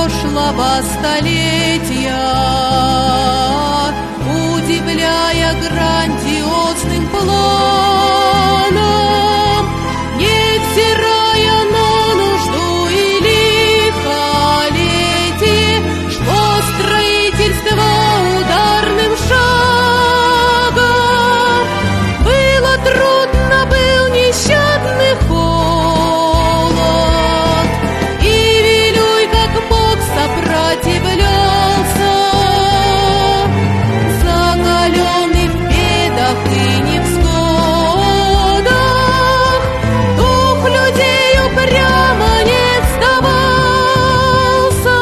прошлого столетия, удивляя грандиозным планом, невзирая на нужду и лихолетие, шло строительство ударным шагом. Было трудно, был нещадный холод, и Вилюй как мог сопротивлялся, закаленный в бедах и невзгодах. Дух людей упрямо не сдавался.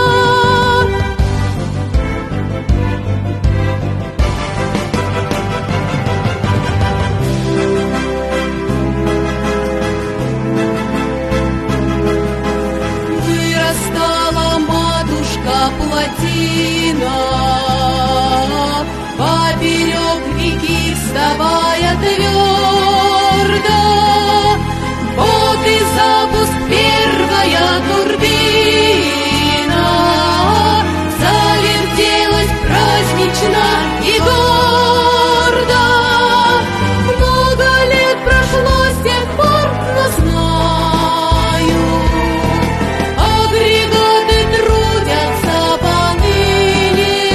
Вырастала матушка-плотина, поперек реки вставая твердо. Вот и запуск, первая турбина завертелась празднично и гордо. Много лет прошло с тех пор, но знаю, агрегаты трудятся поныне.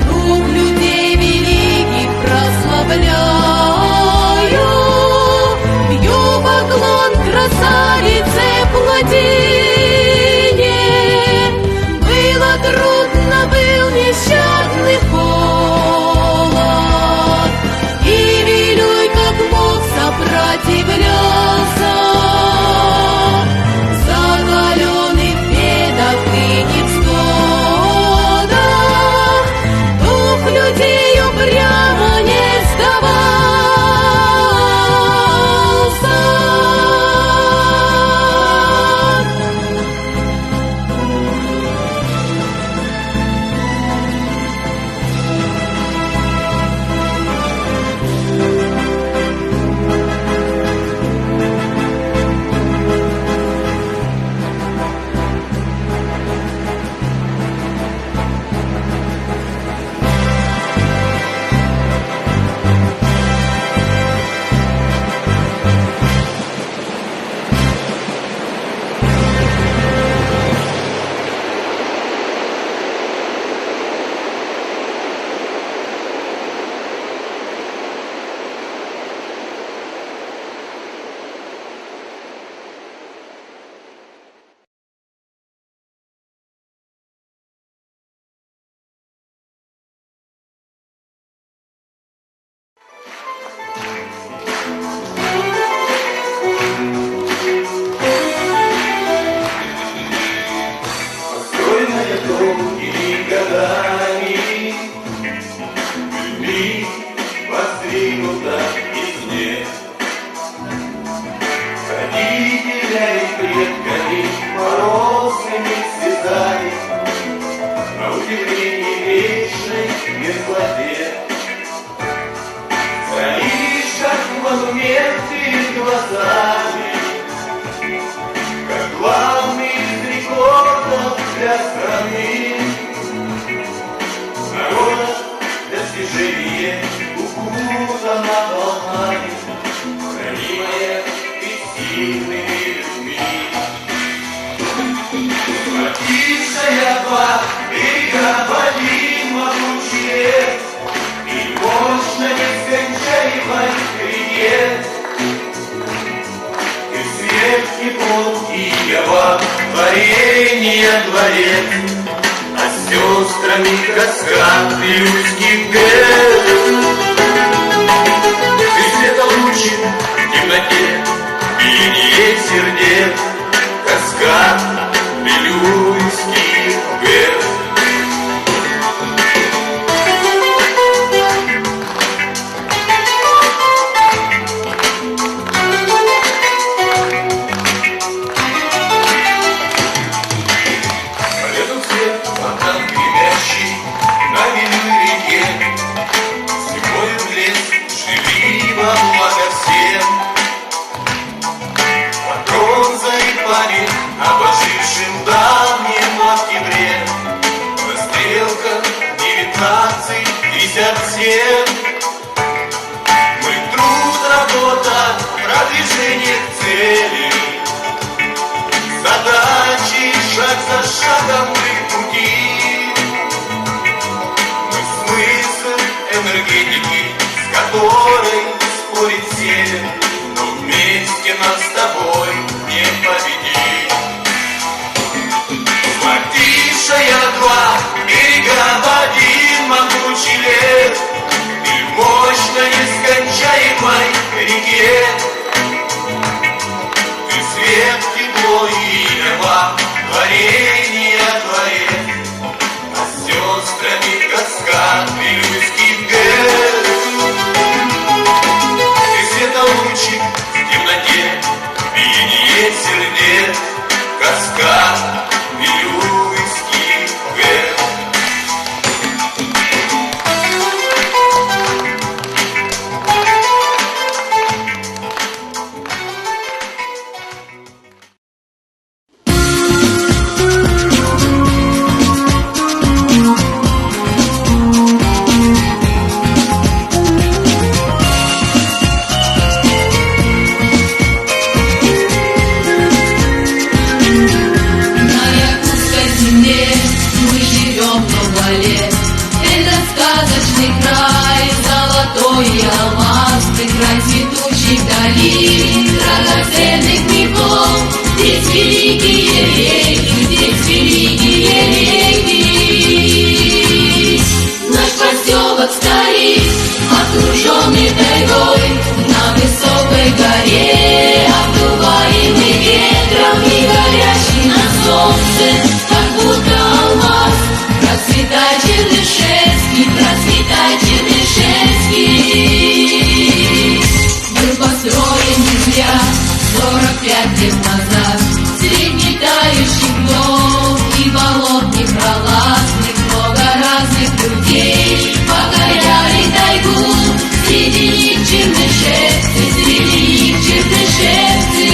Друг людей великих прославляю, бью поклон красавице Плотине. Было трудно, был нещадный холод, и Вилюй как мог сопротивлялся, закаленный в бедах и невзгодах. Дух людей упрямо не сдавался. Построенная долгими годами, людьми воздвигнута из нет. Родителями, предками, морозными слезами, на удивление вечной мерзлоте. Стоишь, как монумент перед глазами, как главный из рекордов для страны. Народа достижение укутано волнами, хранимое бессильными людьми. Схватившая два берега воды могучие и мощно нескончаемой реке. И свет и пол Киева, творение дворец, а с сестрами каскад Вилюйских гор. И светолучи в темноте, биение сердец, каскад Вилюйских гор. Полетом свет, фонтан гремящий на Вилюй реке, слепой в лес, живи во благо всем. Под бронзой память об ожившем давно нам с тобой не победить. Схватившая два берега в один могучий лес, и в мощной нескончаемой реке ты свет, тепло и неба, творение творец, а с сестрами каскад Вилюйский ГЭС. Ты светолучик в темноте, биение сердец, каскад Вилюйский ГЭС. На якутской земле мы живем много лет. Это сказочный край, золотой алмаз, ты край цветущих долин, драгоценных грибов. Здесь великие реки, здесь великие реки. Наш поселок стоит, окруженный тайгой, на высокой горе, обдуваемый ветром и горящий на солнце, как будто алмаз. Процветай, Чернышевский, процветай, Чернышевский. Был построен не зря 45 лет назад, среди тающих днов и болот непролазных, много разных людей покоряли тайгу. Среди них чернышевцы, среди них чернышевцы.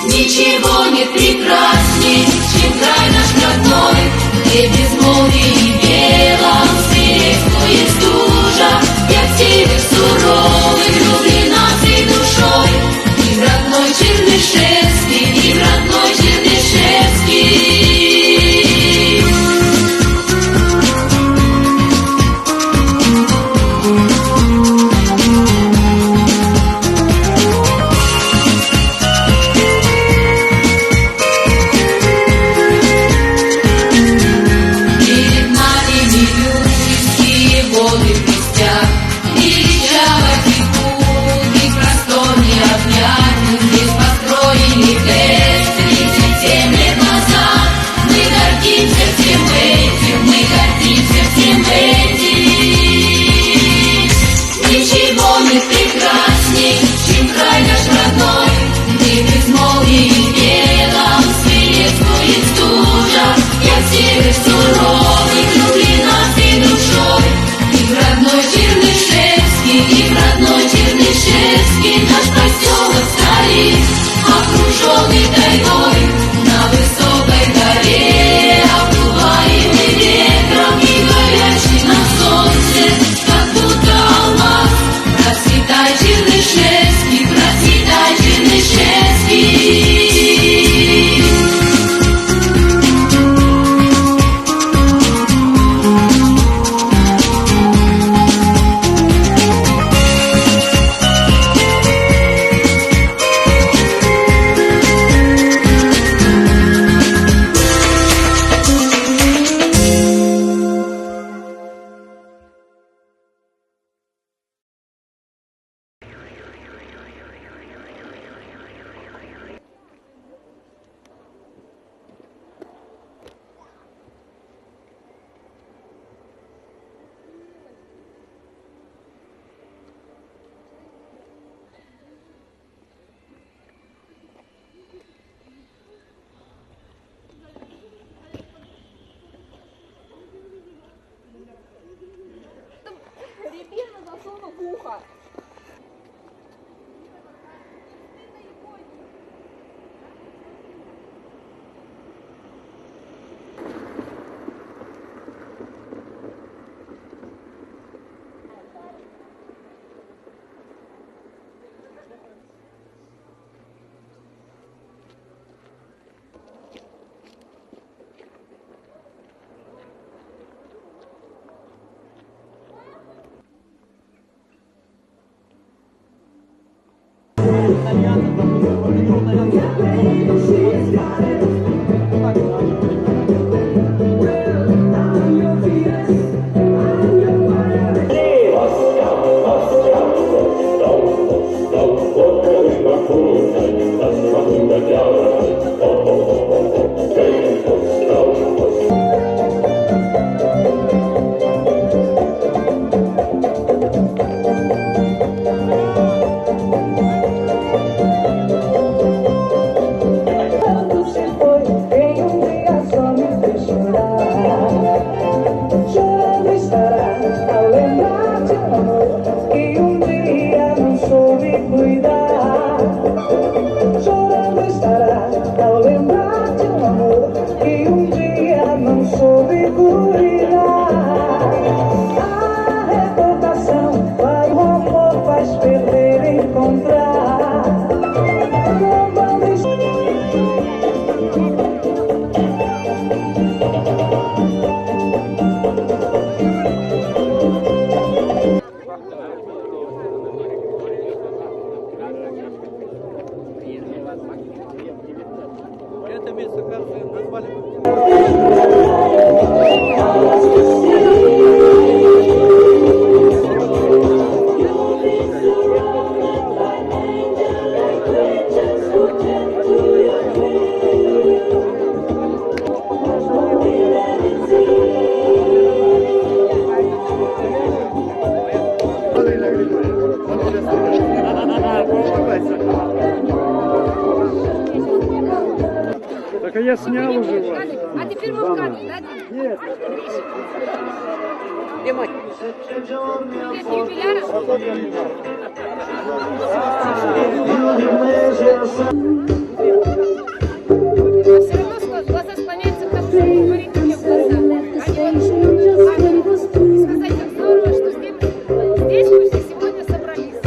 Ничего нет прекрасней, чем край наш родной, где безмолвие и белом свирепствует стужа. Я в север суровый влюблена всей душой, и в родной Чернышевский Quando se foi, em dia só me fez chorar. Chorando estará ao lembrar de um amor que dia não soube cuidar. Chorando estará ao lembrar de um amor que dia não soube cuidar. A reputação vai, o amor faz perder, encontrar. Это место, кажется, назвали. Так а я снял уже вас. А теперь мы в кадре, да? Нет. Без юбиляра? Все равно глаза склоняются к тому, что говорить мне в глаза. Сказать, как здорово, что здесь мы все сегодня собрались.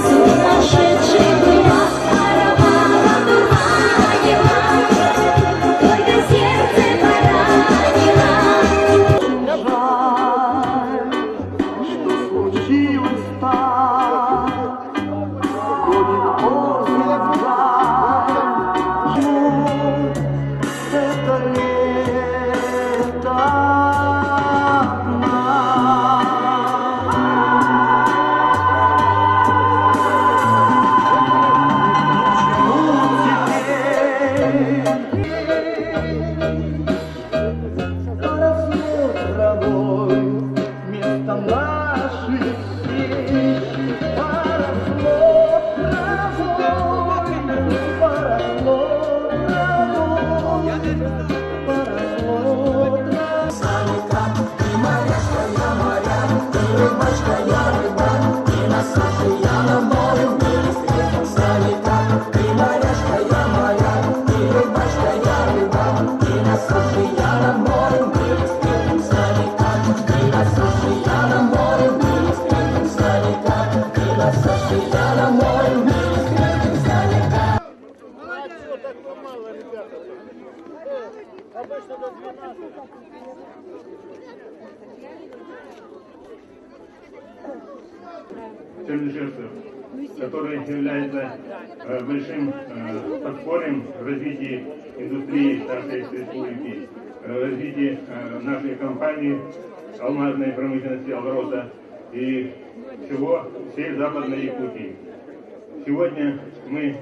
Сумасшедший глаз аромата дурманила, только сердце поранило. Что случилось так? Ходит поздно это лето местом наших встреч поросло травой, поросло травой, поросло Чернышевцев, который является большим подспорьем в развитии индустрии нашей республики, в развитии нашей компании, алмазной промышленности «Алроса» и всей Западной Якутии. Сегодня мы